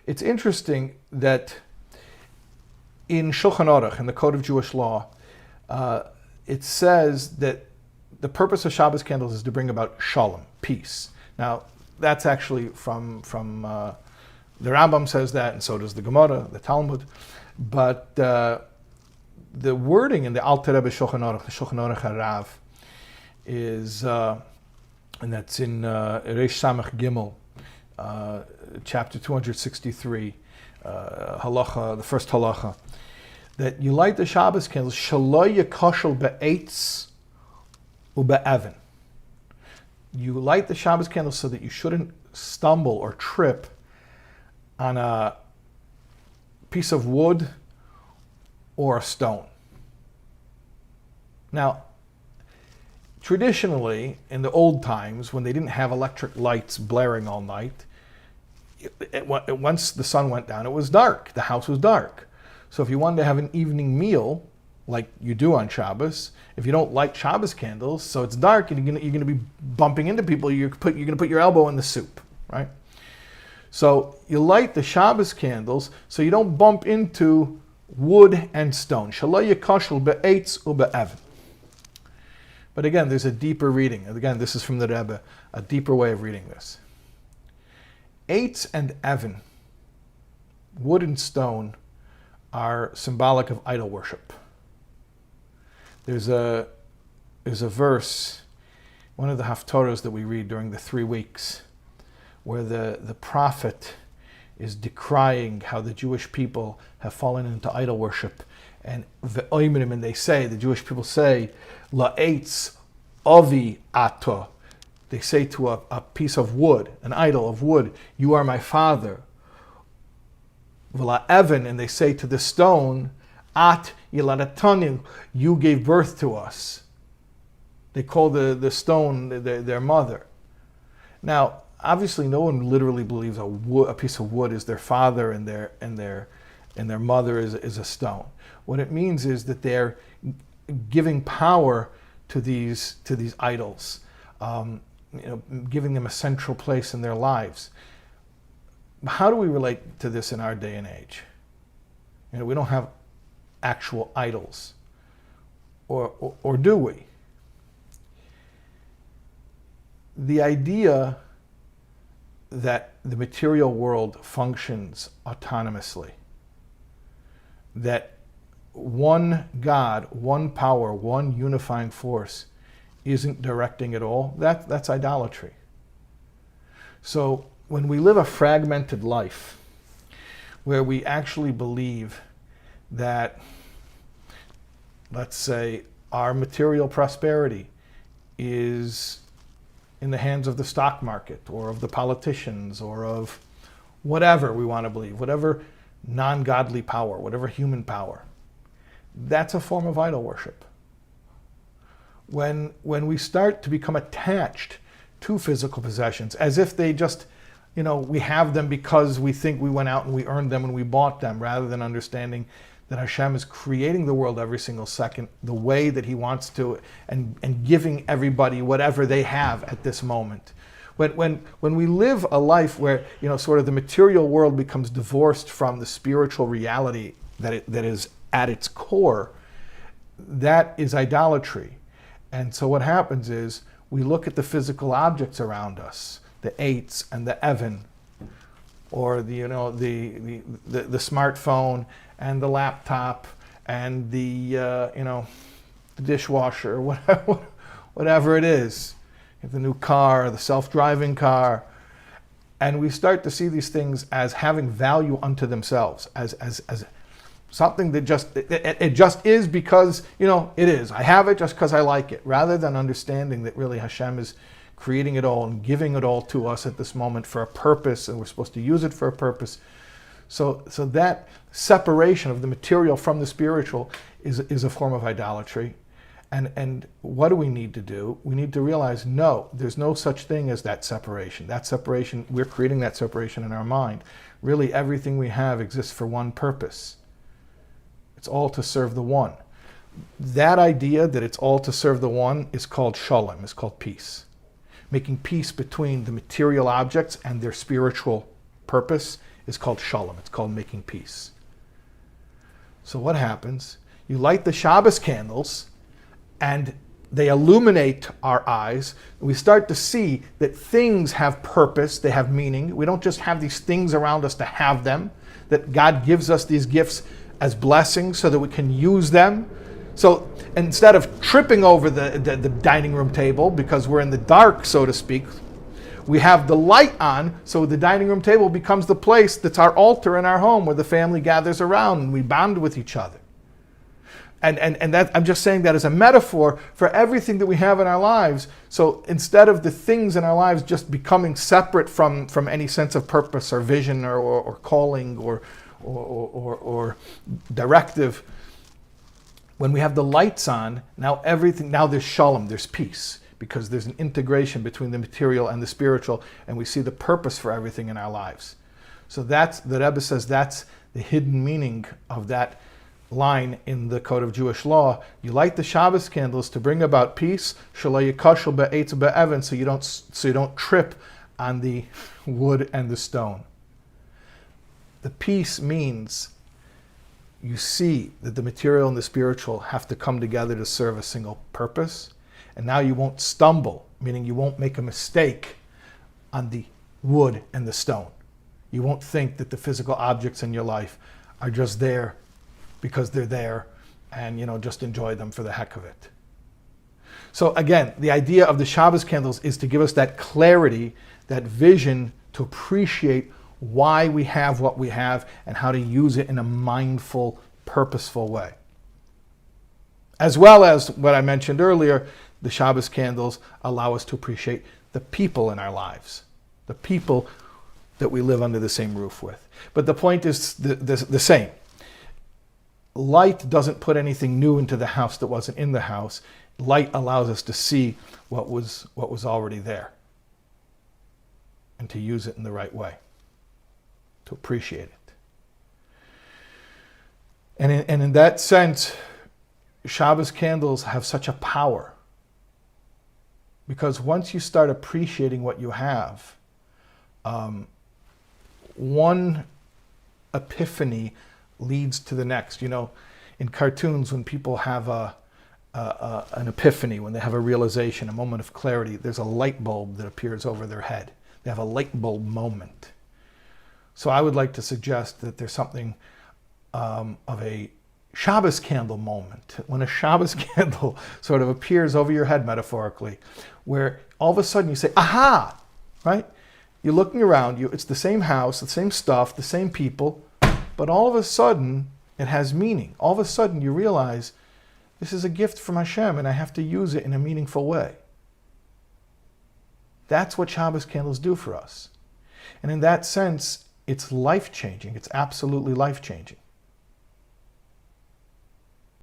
It's interesting that in Shulchan Aruch, in the Code of Jewish Law, it says that the purpose of Shabbos candles is to bring about shalom, peace. Now, that's actually from the Rambam says that, and so does the Gemara, the Talmud. But the wording in the Alter Rebbe Shulchan Aruch, the Shulchan Aruch HaRav, is, and that's in Reish Samach Gimel, chapter 263, halacha, the first halacha, that you light the Shabbos candles, shelo yekashel be'etz ube'evan. You light the Shabbos candles so that you shouldn't stumble or trip on a piece of wood or a stone. Now, traditionally, in the old times, when they didn't have electric lights blaring all night, once the sun went down, it was dark. The house was dark. So if you wanted to have an evening meal, like you do on Shabbos, if you don't light Shabbos candles, so it's dark and you're going to be bumping into people, you're going to put your elbow in the soup, right? So you light the Shabbos candles so you don't bump into wood and stone. Shelo yekashel be'etz ube'evan. But again, there's a deeper reading. Again, this is from the Rebbe, a deeper way of reading this. Eitz and Evan, wood and stone, are symbolic of idol worship. There's a verse, one of the Haftorahs that we read during the 3 weeks, where the prophet is decrying how the Jewish people have fallen into idol worship. And they say, the Jewish people say, la'etz avi ato. They say to a piece of wood, an idol of wood, you are my father. V'la Evan, and they say to the stone, at yiladatanu, you gave birth to us. They call the stone their mother. Now, obviously, no one literally believes a piece of wood is their father and their mother is a stone. What it means is that they're giving power to these idols, giving them a central place in their lives. How do we relate to this in our day and age? We don't have actual idols, or do we? The idea that the material world functions autonomously, that one God, one power, one unifying force isn't directing it all, that's idolatry. So when we live a fragmented life, where we actually believe that, let's say, our material prosperity is in the hands of the stock market or of the politicians or of whatever we want to believe, whatever non-godly power, whatever human power, that's a form of idol worship. When we start to become attached to physical possessions, as if they just, we have them because we think we went out and we earned them and we bought them, rather than understanding that Hashem is creating the world every single second the way that He wants to, and giving everybody whatever they have at this moment. When we live a life where sort of the material world becomes divorced from the spiritual reality that is at its core, that is idolatry. And so what happens is we look at the physical objects around us, the eitz and the evan, or the smartphone and the laptop and the dishwasher, whatever it is, the new car, the self-driving car, and we start to see these things as having value unto themselves, as something that it just is because it is. I have it just because I like it, rather than understanding that really Hashem is creating it all and giving it all to us at this moment for a purpose, and we're supposed to use it for a purpose. So that separation of the material from the spiritual is a form of idolatry. And what do we need to do? We need to realize, no, there's no such thing as that separation. That separation, we're creating that separation in our mind. Really, everything we have exists for one purpose. It's all to serve the one. That idea that it's all to serve the one is called shalom, is called peace. Making peace between the material objects and their spiritual purpose is called shalom. It's called making peace. So what happens? You light the Shabbos candles, and they illuminate our eyes. We start to see that things have purpose, they have meaning. We don't just have these things around us to have them, that God gives us these gifts as blessings so that we can use them. So instead of tripping over the dining room table because we're in the dark, so to speak, we have the light on, so the dining room table becomes the place that's our altar in our home where the family gathers around and we bond with each other. And that, I'm just saying that as a metaphor for everything that we have in our lives. So instead of the things in our lives just becoming separate from any sense of purpose or vision or calling or directive, when we have the lights on, now there's shalom, there's peace, because there's an integration between the material and the spiritual, and we see the purpose for everything in our lives. So the Rebbe says that's the hidden meaning of that line in the Code of Jewish Law. You light the Shabbos candles to bring about peace, so you don't trip on the wood and the stone. The peace means you see that the material and the spiritual have to come together to serve a single purpose, and now you won't stumble, meaning you won't make a mistake on the wood and the stone. You won't think that the physical objects in your life are just there because they're there, and just enjoy them for the heck of it. So again, the idea of the Shabbos candles is to give us that clarity, that vision to appreciate why we have what we have and how to use it in a mindful, purposeful way. As well as what I mentioned earlier, the Shabbos candles allow us to appreciate the people in our lives, the people that we live under the same roof with. But the point is the same. Light doesn't put anything new into the house that wasn't in the house. Light allows us to see what was already there and to use it in the right way, to appreciate it. And in that sense, Shabbos candles have such a power, because once you start appreciating what you have, one epiphany leads to the next. In cartoons, when people have an epiphany, when they have a realization, a moment of clarity, there's a light bulb that appears over their head. They have a light bulb moment. So I would like to suggest that there's something of a Shabbos candle moment, when a Shabbos candle sort of appears over your head, metaphorically, where all of a sudden you say, aha, right? You're looking around you, it's the same house, the same stuff, the same people, but all of a sudden it has meaning. All of a sudden you realize this is a gift from Hashem and I have to use it in a meaningful way. That's what Shabbos candles do for us. And in that sense, it's life-changing. It's absolutely life-changing.